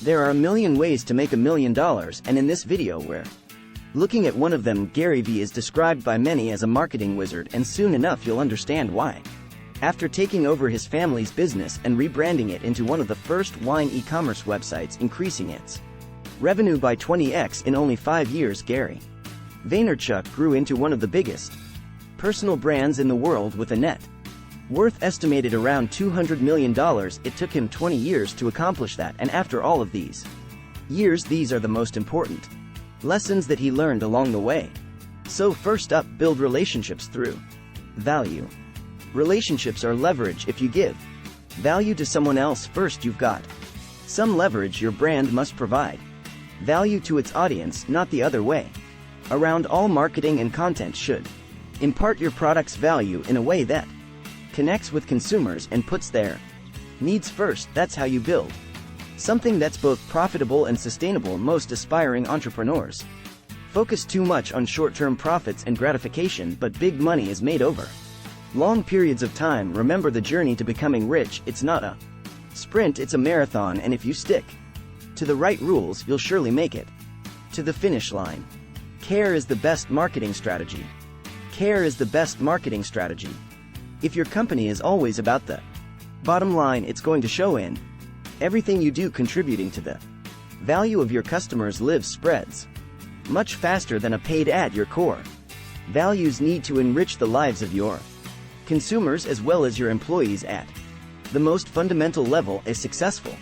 There are a million ways to make $1 million, and in this video we're looking at one of them. Gary Vee is described by many as a marketing wizard, and soon enough you'll understand why. After taking over his family's business and rebranding it into one of the first wine e-commerce websites, increasing its revenue by 20x in only 5 years, Gary Vaynerchuk grew into one of the biggest personal brands in the world with a net worth estimated around $200 million. It took him 20 years to accomplish that, and after all of these years, these are the most important lessons that he learned along the way. So first up, build relationships through value. Relationships are leverage. If you give value to someone else first, you've got some leverage. Your brand must provide value to its audience, not the other way around. All marketing and content should impart your product's value in a way that connects with consumers and puts their needs first. That's how you build something that's both profitable and sustainable. Most aspiring entrepreneurs focus too much on short-term profits and gratification, but big money is made over long periods of time. Remember, the journey to becoming rich, it's not a sprint, it's a marathon, and if you stick to the right rules, you'll surely make it to the finish line. Care is the best marketing strategy. Care is the best marketing strategy. If your company is always about the bottom line, it's going to show in everything you do. Contributing to the value of your customers lives spreads much faster than a paid ad. Your core values need to enrich the lives of your consumers as well as your employees. At the most fundamental level, a successful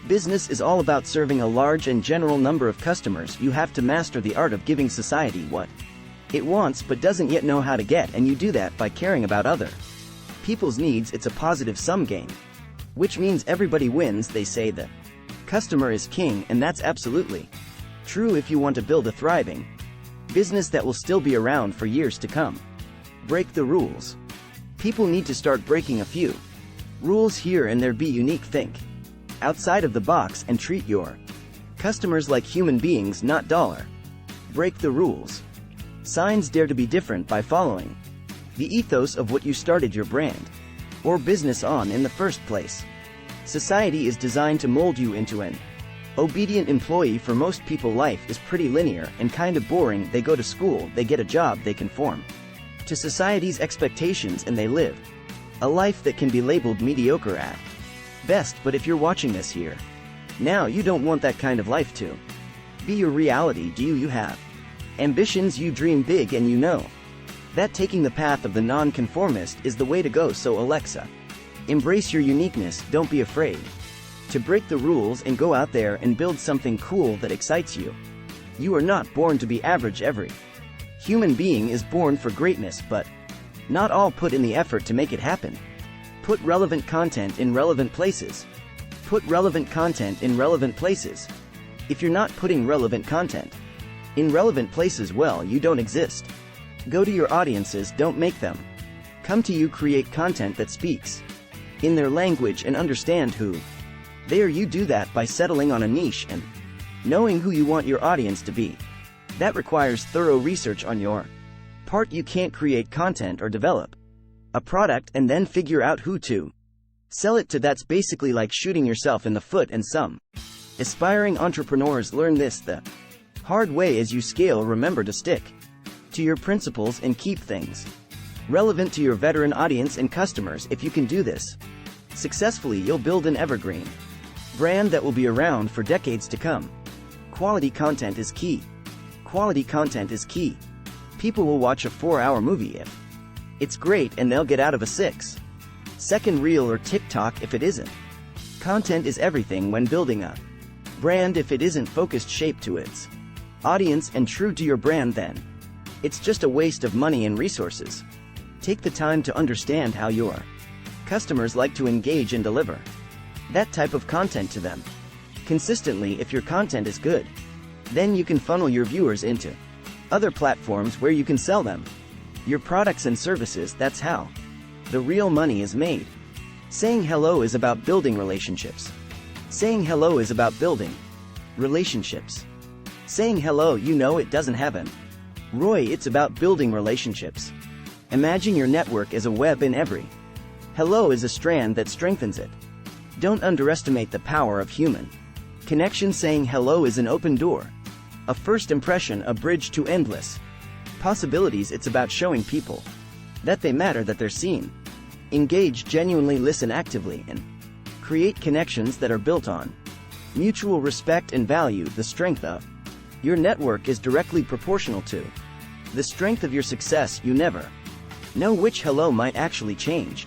business is all about serving a large and general number of customers. You have to master the art of giving society what it wants but doesn't yet know how to get, and you do that by caring about other people's needs. It's a positive sum game, which means everybody wins. They say the customer is king, and that's absolutely true if you want to build a thriving business that will still be around for years to come. Break the rules. People need to start breaking a few rules here and there. Be unique, think outside of the box, and treat your customers like human beings, not dollar. Break the rules. Signs: dare to be different by following the ethos of what you started your brand or business on in the first place. Society is designed to mold you into an obedient employee. For most people, life is pretty linear and kind of boring. They go to school, they get a job, they conform to society's expectations, and they live a life that can be labeled mediocre at best. But if you're watching this here now, you don't want that kind of life to be your reality, do you? You have ambitions, you dream big, and you know that taking the path of the non-conformist is the way to go. So Alexa, embrace your uniqueness. Don't be afraid to break the rules and go out there and build something cool that excites you. You are not born to be average. Every human being is born for greatness, but not all put in the effort to make it happen. Put relevant content in relevant places. Put relevant content in relevant places. If you're not putting relevant content in relevant places, well, you don't exist. Go to your audiences, don't make them come to you. Create content that speaks in their language and understand who they are. You do that by settling on a niche and knowing who you want your audience to be. That requires thorough research on your part. You can't create content or develop a product and then figure out who to sell it to. That's basically like shooting yourself in the foot, and some aspiring entrepreneurs learn this the hard way. As you scale, remember to stick to your principles and keep things relevant to your veteran audience and customers. If you can do this successfully, you'll build an evergreen brand that will be around for decades to come. Quality content is key. Quality content is key. People will watch a 4-hour movie if it's great, and they'll get out of a 6-second reel or TikTok if it isn't. Content is everything when building a brand. If it isn't focused, shaped to its audience, and true to your brand, then it's just a waste of money and resources. Take the time to understand how your customers like to engage and deliver that type of content to them consistently. If your content is good, then you can funnel your viewers into other platforms where you can sell them your products and services. That's how the real money is made. Saying hello is about building relationships. Saying hello is about building relationships. Saying hello, you know, it doesn't happen Roy, it's about building relationships. Imagine your network as a web, and every hello is a strand that strengthens it. Don't underestimate the power of human Connection, saying hello is an open door. A first impression, a bridge to endless possibilities. It's about showing people that they matter, that they're seen. Engage, genuinely listen actively, and create connections that are built on mutual respect and value. The strength of your network is directly proportional to the strength of your success. You never know which hello might actually change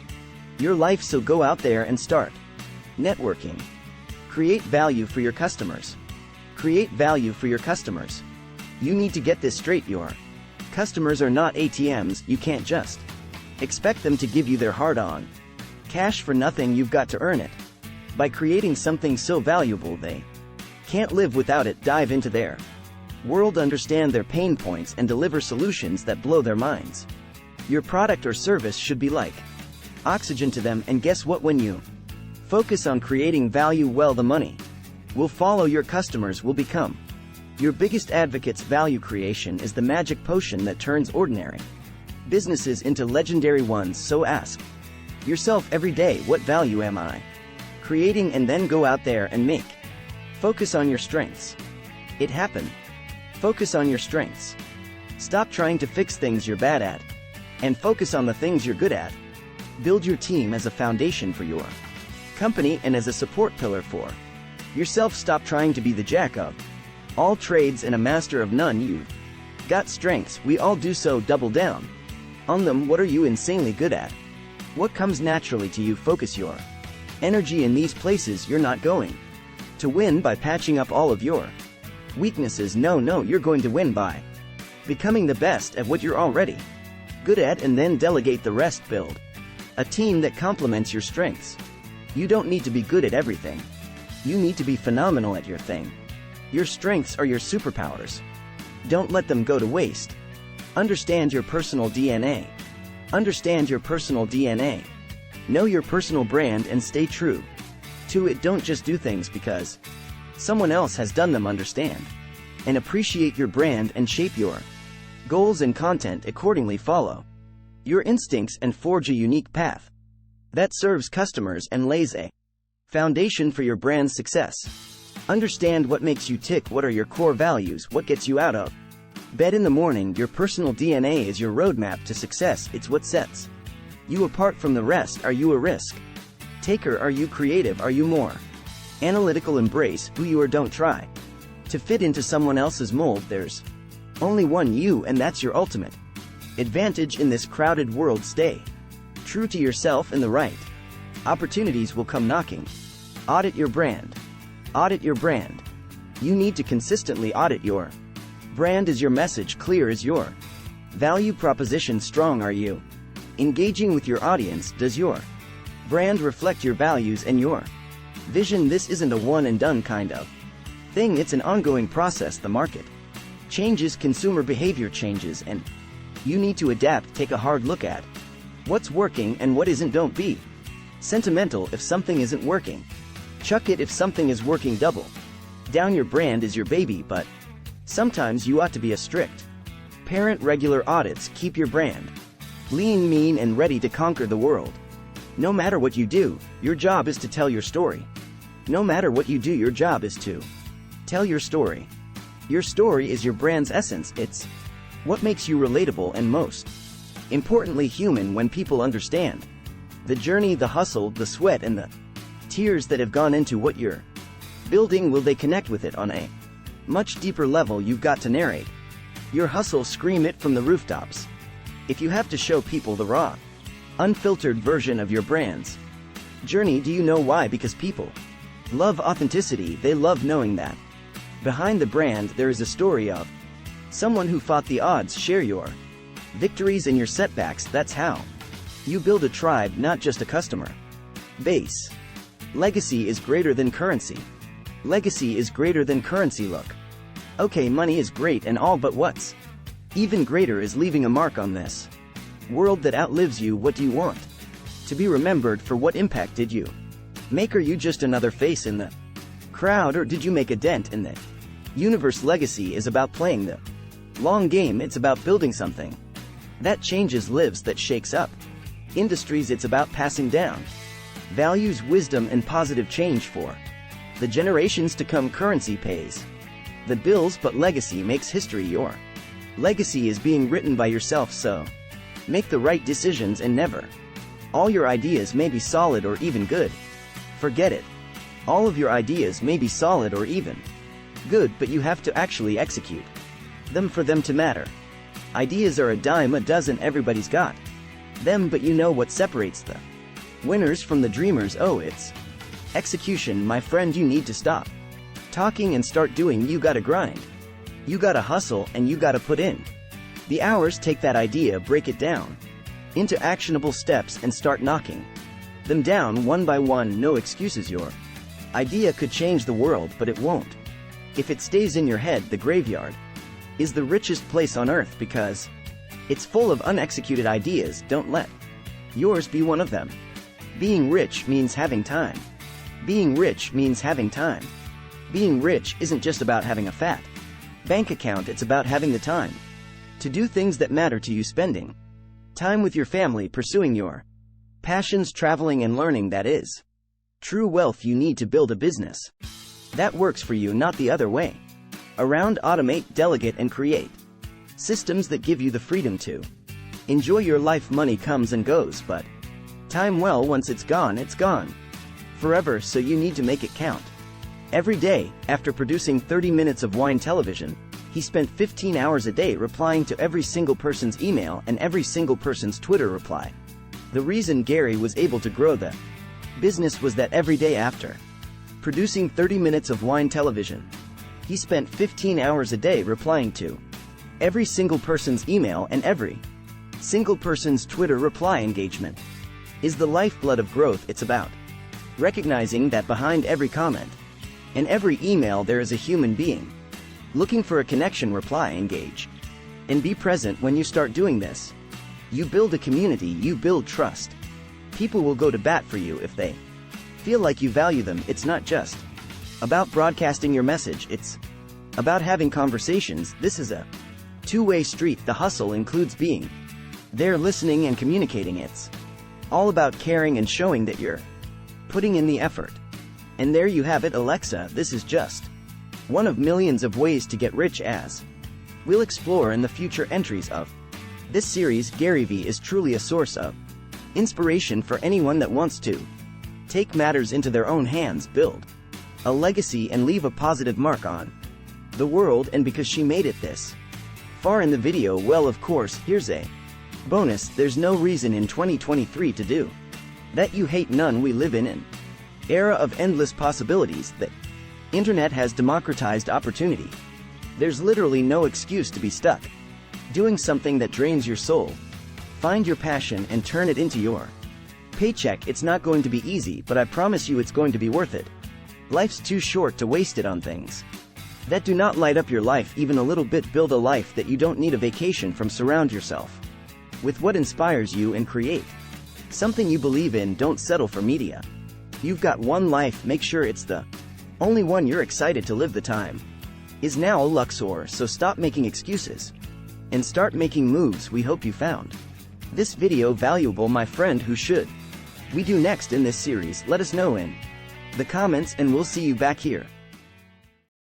your life, so go out there and start networking. Create value for your customers. Create value for your customers. You need to get this straight. Your customers are not ATMs. You can't just expect them to give you their hard-earned cash for nothing. You've got to earn it by creating something so valuable they can't live without it. Dive into their world, understand their pain points, and deliver solutions that blow their minds. Your product or service should be like oxygen to them, and guess what? When you focus on creating value, well, the money will follow. Your customers will become your biggest advocates. Value creation is the magic potion that turns ordinary businesses into legendary ones. So ask yourself every day, what value am I creating? And then go out there and make. Focus on your strengths. It happened. Focus on your strengths. Stop trying to fix things you're bad at, and focus on the things you're good at. Build your team as a foundation for your company and as a support pillar for yourself. Stop trying to be the jack of all trades and a master of none. You've got strengths, we all do, so double down on them. What are you insanely good at? What comes naturally to you? Focus your energy in these places. You're not going to win by patching up all of your weaknesses. No, you're going to win by becoming the best at what you're already good at, and then delegate the rest. Build a team that complements your strengths. You don't need to be good at everything. You need to be phenomenal at your thing. Your strengths are your superpowers. Don't let them go to waste. Understand your personal DNA. Understand your personal DNA. Know your personal brand and stay true to it. Don't just do things because someone else has done them. Understand and appreciate your brand and shape your goals and content accordingly. Follow your instincts and forge a unique path that serves customers and lays a foundation for your brand's success. Understand what makes you tick. What are your core values? What gets you out of bed in the morning? Your personal DNA is your roadmap to success. It's what sets you apart from the rest. Are you a risk taker? Are you creative? Are you more analytical? Embrace who you are. Don't try to fit into someone else's mold. There's only one you, and that's your ultimate advantage in this crowded world. Stay true to yourself, and the right opportunities will come knocking. Audit your brand. Audit your brand. You need to consistently audit your brand. Is your message clear? Is your value proposition strong? Are you engaging with your audience? Does your brand reflect your values and your vision? This isn't a one and done kind of thing. It's an ongoing process. The market changes, consumer behavior changes, and you need to adapt. Take a hard look at what's working and what isn't. Don't be sentimental if something isn't working. Chuck it if something is working. Double down. Your brand is your baby, but sometimes you ought to be a strict parent. Regular audits keep your brand lean, mean, and ready to conquer the world. No matter what you do, your job is to tell your story. No matter what you do, your job is to tell your story. Your story is your brand's essence. It's what makes you relatable and, most importantly, human. When people understand the journey, the hustle, the sweat, and the tears that have gone into what you're building, will they connect with it on a much deeper level. You've got to narrate your hustle, scream it from the rooftops. If you have to show people the raw, unfiltered version of your brand's journey, do you know why? Because people love authenticity. They love knowing that behind the brand there is a story of someone who fought the odds. Share your victories and your setbacks. That's how you build a tribe, not just a customer base. Legacy is greater than currency. Legacy is greater than currency. Look, okay, money is great and all, but what's even greater is leaving a mark on this world that outlives you. What do you want to be remembered for? What impact did you make? Are you just another face in the crowd, or did you make a dent in the universe? Legacy is about playing the long game. It's about building something that changes lives, that shakes up industries. It's about passing down values, wisdom, and positive change for The generations to come currency pays the bills, but legacy makes history. Your legacy is being written by yourself, so make the right decisions and never. All your ideas may be solid or even good. Forget it. All of your ideas may be solid or even good, but you have to actually execute them for them to matter. Ideas are a dime a dozen, everybody's got them, but you know what separates the winners from the dreamers? Oh, it's execution, my friend. You need to stop talking and start doing. You gotta grind. You gotta hustle, and you gotta put in the hours. Take that idea, break it down into actionable steps, and start knocking them down one by one. No excuses. Your idea could change the world, but it won't if it stays in your head. The graveyard is the richest place on earth because it's full of unexecuted ideas. Don't let yours be one of them. Being rich means having time. Being rich means having time. Being rich isn't just about having a fat bank account, it's about having the time to do things that matter to you, spending time with your family, pursuing your passions, traveling and learning. That is true wealth. You need to build a business that works for you, not the other way around. Automate, delegate and create systems that give you the freedom to enjoy your life. Money comes and goes, but time, well, once it's gone forever, so you need to make it count. Every day, after producing 30 minutes of wine television, he spent 15 hours a day replying to every single person's email and every single person's Twitter reply. The reason Gary was able to grow the business was that every day after producing 30 minutes of wine television, he spent 15 hours a day replying to every single person's email and every single person's Twitter reply. Engagement is the lifeblood of growth. It's about recognizing that behind every comment and every email there is a human being looking for a connection. Reply, engage, and be present. When you start doing this, you build a community, you build trust. People will go to bat for you if they feel like you value them. It's not just about broadcasting your message, it's about having conversations. This is a two-way street. The hustle includes being there, listening and communicating. It's all about caring and showing that you're putting in the effort. And there you have it, Alexa. This is just one of millions of ways to get rich, as we'll explore in the future entries of this series. Gary Vee is truly a source of inspiration for anyone that wants to take matters into their own hands, build a legacy and leave a positive mark on the world. And because she made it this far in the video, well, of course, here's a bonus. There's no reason in 2023 to do that. You hate none. We live in an era of endless possibilities. The internet has democratized opportunity. There's literally no excuse to be stuck doing something that drains your soul. Find your passion and turn it into your paycheck. It's not going to be easy, but I promise you it's going to be worth it. Life's too short to waste it on things that do not light up your life even a little bit. Build a life that you don't need a vacation from. Surround yourself with what inspires you and create something you believe in. Don't settle for media. You've got one life, make sure it's the only one you're excited to live. The time is now, Luxor, so stop making excuses and start making moves. We hope you found this video valuable, my friend. Who should we do next in this series? Let us know in the comments and we'll see you back here.